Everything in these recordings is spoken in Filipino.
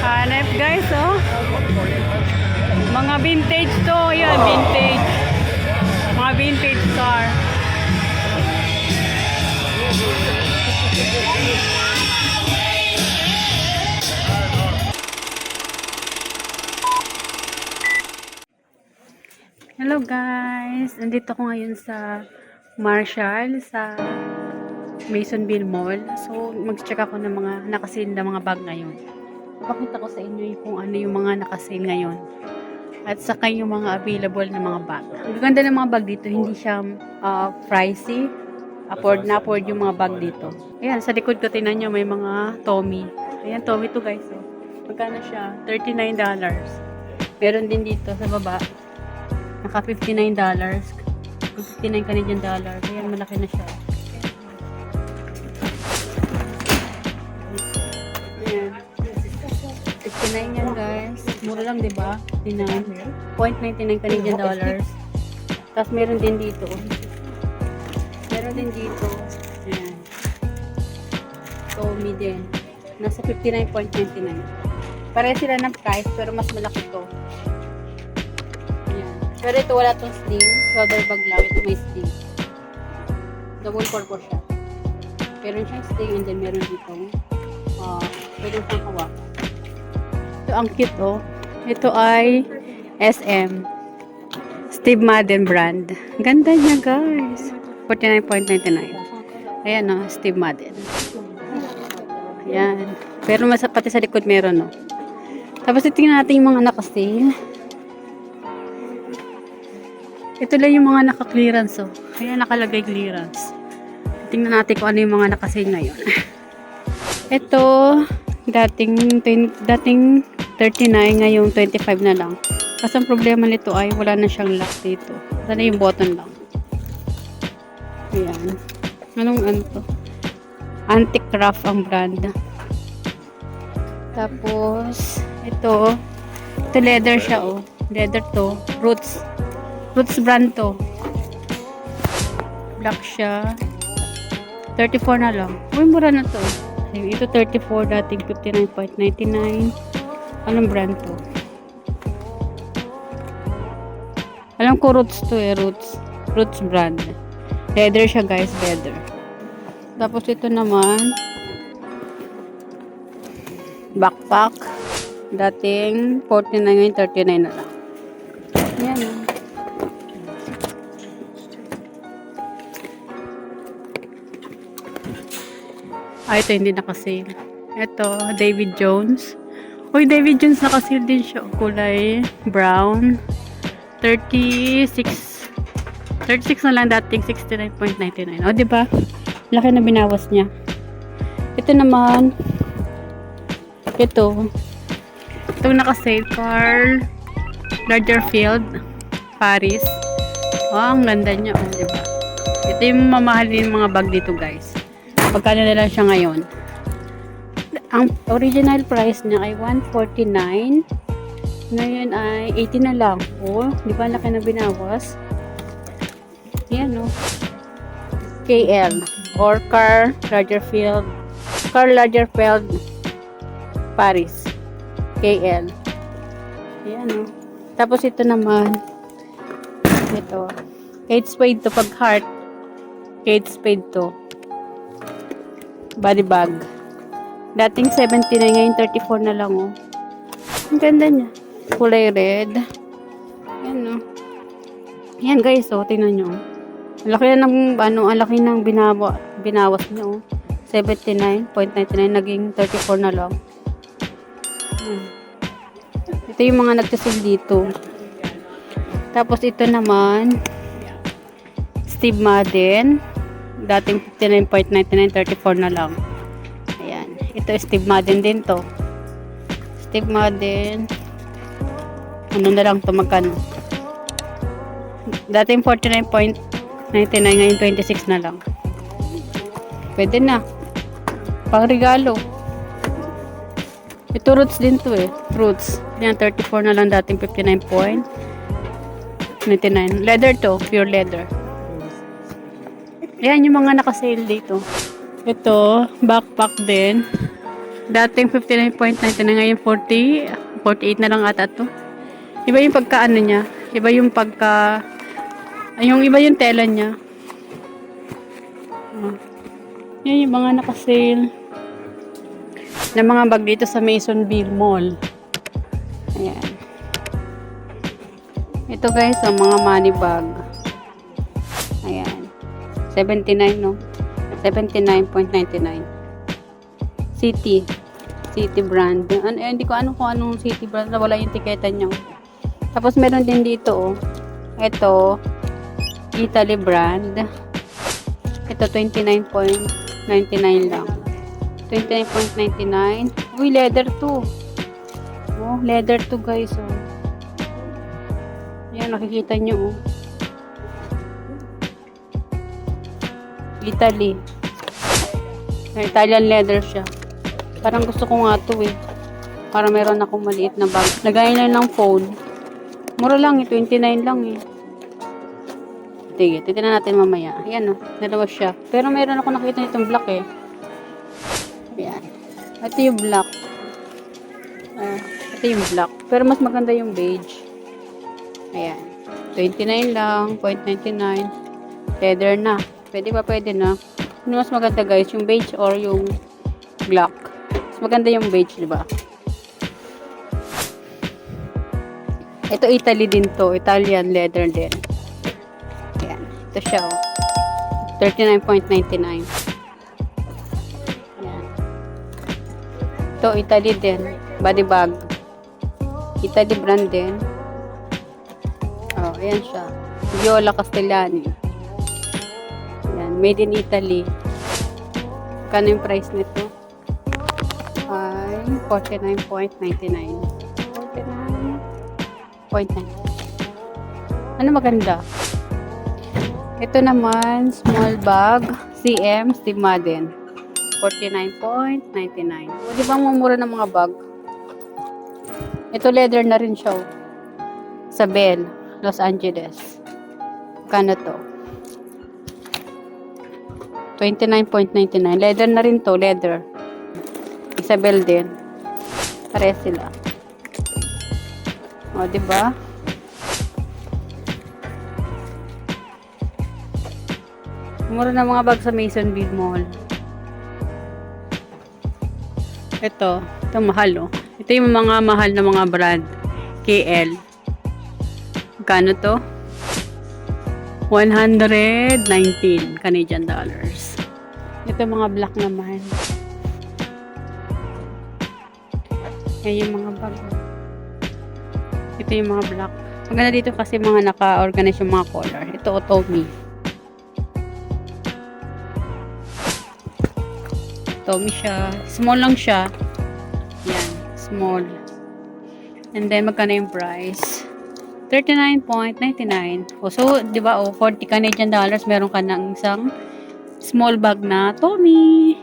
Hanep guys, oh. Mga vintage to. Yan, vintage. Mga vintage car. Hello guys. Nandito ko ngayon sa Marshall sa Masonville Mall. So, mag-check ako ng mga nakasale na mga bag ngayon. Papakita ko sa inyo kung ano yung mga nakasale ngayon. At saka yung mga available na mga bag. Ang ganda ng mga bag dito. Hindi siya pricey. Afford na afford yung mga bag dito. Ayan, sa likod ko tinan nyo may mga Tommy. Ayan, Tommy to guys. Oh. Magkano siya? $39. Meron din dito sa baba. Naka $59. 59 Canadian dollar. Ayan, malaki na siya. Ayan. 59 yan guys. Mura lang, diba? 59.99 Canadian dollars. Tapos meron din dito. Meron din dito. Ayan. Tommy din. Nasa 59.99. Pareho sila ng price pero mas malaki to. Ayan. Pero ito wala tong sling. Shoulder bag lang. Ito may sling. Double purpose siya. Meron siyang sling and then meron dito. Pwede siyang hawak. Ito ang cute oh. Ito ay SM. Steve Madden brand. Ganda niya guys. 49.99. Ayan oh, Steve Madden. Ayan. Pero pati sa likod meron oh. Tapos tingnan natin yung mga naka-sale. Ito lang yung mga naka-clearance oh. Ayan nakalagay clearance. Tingnan natin kung ano yung mga naka-sale ngayon. Ito dating 39 ngayong 25 na lang. Kasi ang problema nito ay wala na siyang lock dito. Sana yung button lang. Ayan. Anong ano to? Antique Craft ang brand. Tapos, ito leather siya oh. Leather to. Roots brand to. Black siya. 34 na lang. Uy, mura na to. Ito 34, dating 59.99. Anong brand to? Alam ko Roots to eh. Roots brand. Leather siya guys, leather. Tapos ito naman backpack. Dating 49 ngayon 39 na lang. Yan. Ito hindi nakasale. Ito, David Jones. Uy, David Jones nakasale din siya. Kulay brown. 36 na lang dating 69.99. O, diba? Laki na binawas niya. Ito naman. Itong nakasale. Karl Lagerfeld Paris. O, ang ganda niya. O, diba? Ito yung mamahalin mga bag dito, guys. Pagkano na lang siya ngayon. Ang original price niya ay $149. Ngayon ay $80 na lang. Oh, di ba laki na binawas? Yan oh. KL or Karl Lagerfeld Paris. KL. Yan oh. Tapos ito naman. Ito. Kate Spade to pag heart. Kate Spade to. Body bag. Dating 79 ngayon 34 na lang oh. Ang ganda niya. Kulay red. Yan oh. Yan guys oh, tingnan niyo. Ang laki na ng ang laki ng binawas niya oh. 79.99 naging 34 na lang. Ito yung mga nagsisil dito. Tapos ito naman Steve Madden. Dating 59.99 34 na lang. Ayan. Ito Steve Madden din to. Steve Madden. Ano na lang to magkano? Dating 49.99 ngayon 26 na lang. Pwede na. Pang regalo. Ito Roots din to eh. Roots. Yan 34 na lang dating 59.99. Leather to. Pure leather. Ayan yung mga nakasale dito. Ito, backpack din. Dating 59.99, ngayon 48 na lang ata to. Iba yung pagka ano niya. Iba yung pagka... yung iba yung tela niya. Yan yung mga naka-sale na mga bag dito sa Masonville Mall. Ayan. Ito guys, ang mga money bag. Ayan. 79, no? 79.99. City brand. Hindi ko kung anong City brand. Wala yung tiketa niya. Tapos meron din dito, oh. Ito, Italy brand. Ito, 29.99 lang. 29.99. Uy, leather to. Oh, leather to guys, oh. Yan, nakikita nyo, oh. Italy. Italian leather siya. Parang gusto ko nga to, eh. Para meron akong maliit na bag. Lagayan lang ng phone. Mura lang, eh. 29 lang, eh. Sige, titignan natin mamaya. Ayan, oh. Dalawa siya. Pero meron ako nakita nitong black, eh. Ayan. Ito yung black. Ito yung black. Pero mas maganda yung beige. Ayan. 29 lang. 0.99. Leather na. Pwede ba? Pwede na. Ano mas maganda guys? Yung beige or yung black? Mas maganda yung beige, diba? Ito Italy din to. Italian leather din. Ayan. Ito siya, oh. 39.99. Ayan. Ito Italy din. Body bag. Italy brand din. Oh, ayan siya. Viola Castellani. Ayan. Made in Italy. Kano yung price nito? Ay, 49.99. 49.9. Ano maganda? Ito naman, small bag. CM, Steve Madden. 49.99. O, di ba mumura ng mga bag? Ito leather na rin siya. Sa Bell, Los Angeles. Kano to? 29.99. Leather na rin to, leather. Isabel din. Pare sila. O, diba? Mura na mga bag sa Masonville Mall. Ito mahal, oh. Ito yung mga mahal na mga brand. KL. Kano to? 119 Canadian dollars. Ito mga black naman. Yan yung mga bag. Ito yung mga black. Maganda dito kasi mga naka-organize yung mga color. Ito Otomi. Otomi siya. Small lang siya. Yan. Small. And then magkano yung price? 39.99. Oh, so, di ba, 40 Canadian dollars, meron ka ng isang small bag na Tommy.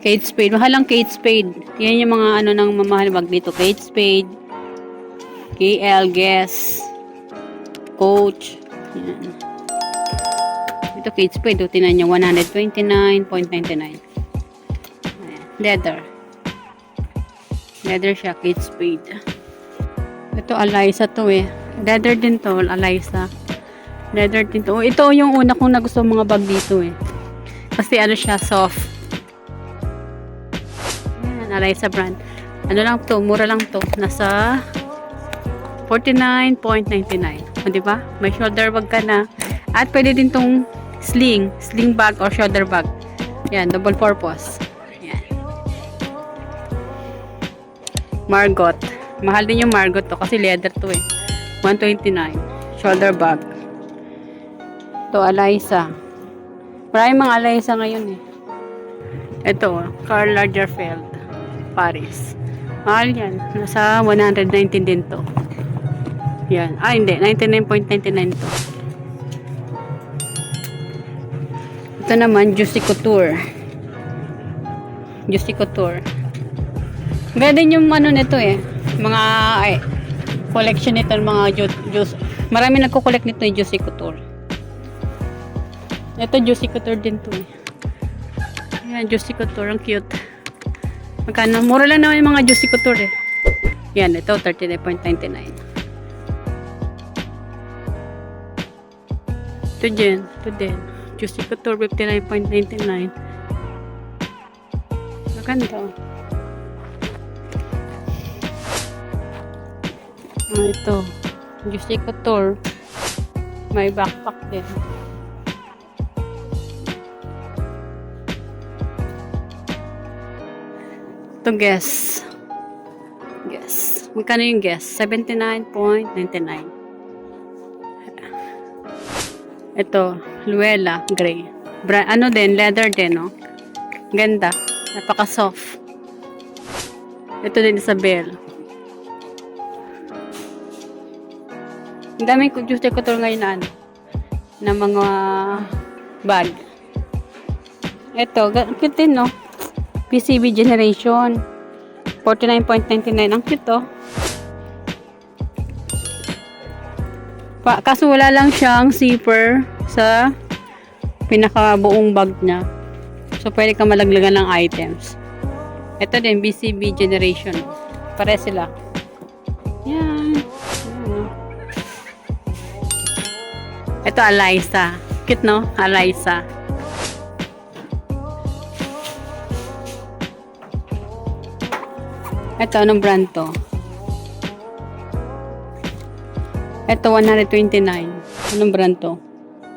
Kate Spade. Mahal ang Kate Spade. Yan yung mga ano ng mamahal bag dito. Kate Spade. KL, Guess. Coach. Yan. Ito Kate Spade. O, tinan nyo. 129.99. Leather. Leather siya. Kate Spade. Ito, Eliza to eh. Leather din to, Eliza. Leather din to. Ito yung una kong nagustuhan mga bag dito eh. Kasi ano siya, soft. Ayan, Eliza brand. Ano lang to, mura lang to. Nasa 49.99. O, diba? May shoulder bag ka na. At pwede din tong sling bag or shoulder bag. Ayan, double purpose. Ayan. Margot. Mahal din yung Margot to kasi leather to eh. 129. Shoulder bag. To Eliza. Maraming mga Eliza ngayon eh. Ito, Karl Lagerfeld. Paris. Mahal yan. Nasa 119 din to. Yan. Ah, hindi. 99.99 to. Ito naman, Juicy Couture. Juicy Couture. Ganda din yung ano nito eh. Mga collection nito ng mga juice. Marami nagko-collect nito yung Juicy Couture. Ito Juicy Couture din to eh. Ayan, Juicy Couture. Ang cute. Magkano? Mura lang naman yung mga Juicy Couture eh. Yan, ito, 39.99. Ito din. Juicy Couture, 59.99. Maganda. Ito, Juicy Couture. May backpack din. Ito, Guess. Magkano yung Guess? 79.99. Ito, Luella Gray. Ano din, leather din, no? Ganda. Napaka-soft. Ito din, Isabel. Ang daming Juicy Couture ngayon na ano, na mga bag. Ito, cute din, no? PCB Generation. 49.99. Ang cute, oh. Kaso wala lang siyang zipper sa pinakabuong bag niya. So, pwede ka malaglagan ng items. Ito din, BCB Generation. Pare sila. Yan. Ito, Alysa. Cute, no? Alysa. Ito, anong brand to? Ito, 129. Anong brand to?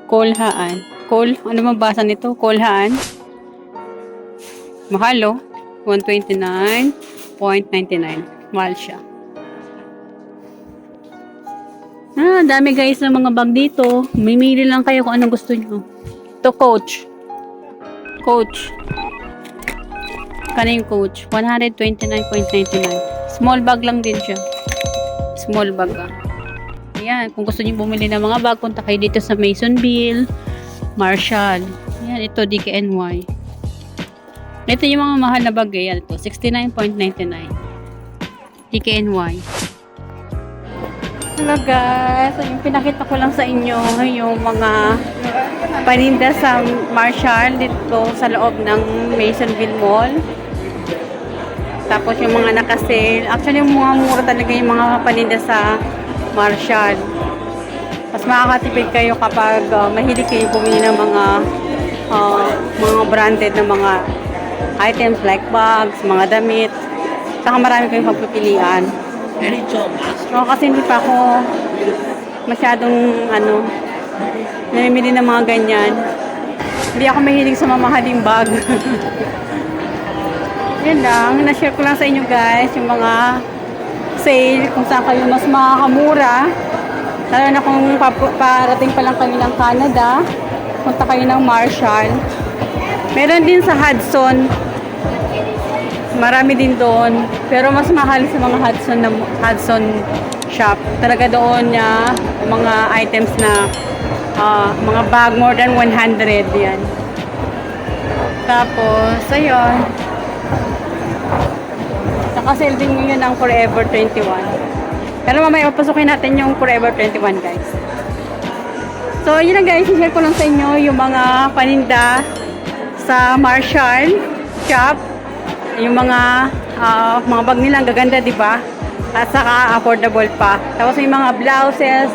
Kolhaan. Ano mabasa nito? Kolhaan. Mahal, oh. 129.99. Mahal siya. Dami guys ng mga bag dito. Mimili lang kayo kung anong gusto nyo. Ito, Coach. Kano yung Coach? 129.99. Small bag lang din siya. Small bag, ah. Ayan, kung gusto niyo bumili ng mga bag, punta kayo dito sa Masonville, Marshall. Ayan, ito DKNY. Ito yung mga mahal na bag, eh. Ayan, ito, 69.99. DKNY. Hello guys, so, yung pinakita ko lang sa inyo yung mga paninda sa Marshall dito sa loob ng Masonville Mall. Tapos yung mga naka-sale. Actually, yung mga mura talaga yung mga paninda sa Marshall. Mas makakatipid kayo kapag mahilig kayo bumili ng mga branded na mga items like bags, mga damit. Saka marami kayong pagpipilian. So, kasi hindi pa ako masyadong namimili ng mga ganyan. Hindi ako mahilig sa mamahaling bag. Yan lang, na-share ko lang sa inyo guys yung mga sale kung saan kayo mas makakamura. Lalo na kung parating pa lang kayo ng Canada, punta kayo ng Marshall. Meron din sa Hudson. Marami din doon. Pero mas mahal sa mga Hudson shop. Talaga doon niya mga items na mga bag more than 100 yan. Tapos, ayun. Naka-sale din ngayon ang Forever 21. Pero mamaya papasukin natin yung Forever 21 guys. So, yun lang guys. I-share ko lang sa inyo yung mga paninda sa Marshall shop. Yung mga bag nila ang gaganda, di ba? At saka affordable pa. Tapos yung mga blouses,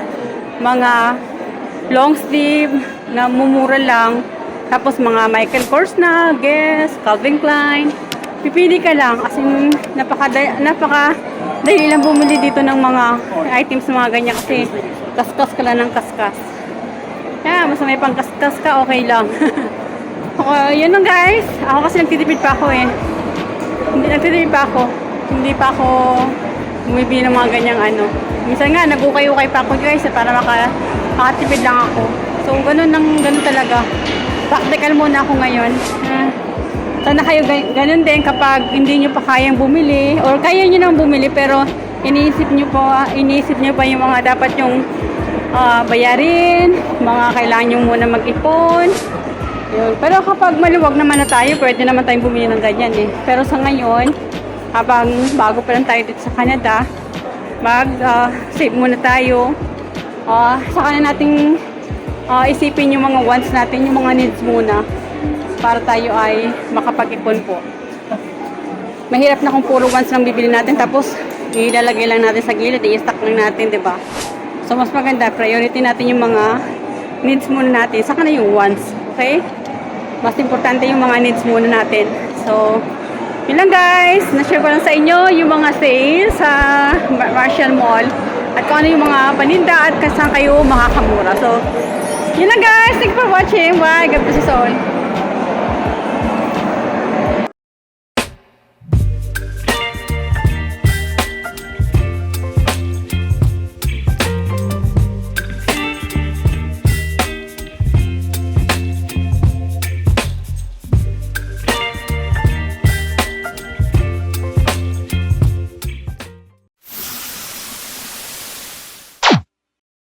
mga long sleeve na mumura lang. Tapos mga Michael Kors na, Guess, Calvin Klein. Pipili ka lang kasi napaka-dali lang bumili dito ng mga items na mga ganyan kasi kaskas ka lang ng kaskas. Kaya mas may pang kaskas ka, okay lang. Yun lang guys. Ako kasi nagtitipid pa ako eh. Hindi pa ako bumibili ng mga ganyang ano. Minsan nga, nag-ukay-ukay pa ako guys para makatipid lang ako. So, ganun talaga. Practical muna ako ngayon. Sana kayo ganun din kapag hindi nyo pa kayang bumili or kaya nyo nang bumili pero iniisip nyo pa yung mga dapat yung bayarin, mga kailangan nyo muna mag-ipon. Yun. Pero kapag maluwag naman na tayo, pwede naman tayong bumili ng ganyan eh. Pero sa ngayon, habang bago pa lang tayo dito sa Canada, mag-save muna tayo. Saka na nating isipin yung mga wants natin, yung mga needs muna para tayo ay makapag-ipon po. Mahirap na kung puro once lang bibili natin tapos ilalagay lang natin sa gilid, i-stack lang natin, 'di ba? So mas maganda, priority natin yung mga needs muna natin, saka na yung wants, okay? Mas importante yung mga needs muna natin. So, yun lang guys, na-share ko lang sa inyo yung mga sales sa Marshall Mall at kung ano yung mga paninda at saan kayo makakamura. So, yun lang guys, thank you for watching. Bye, God bless us all.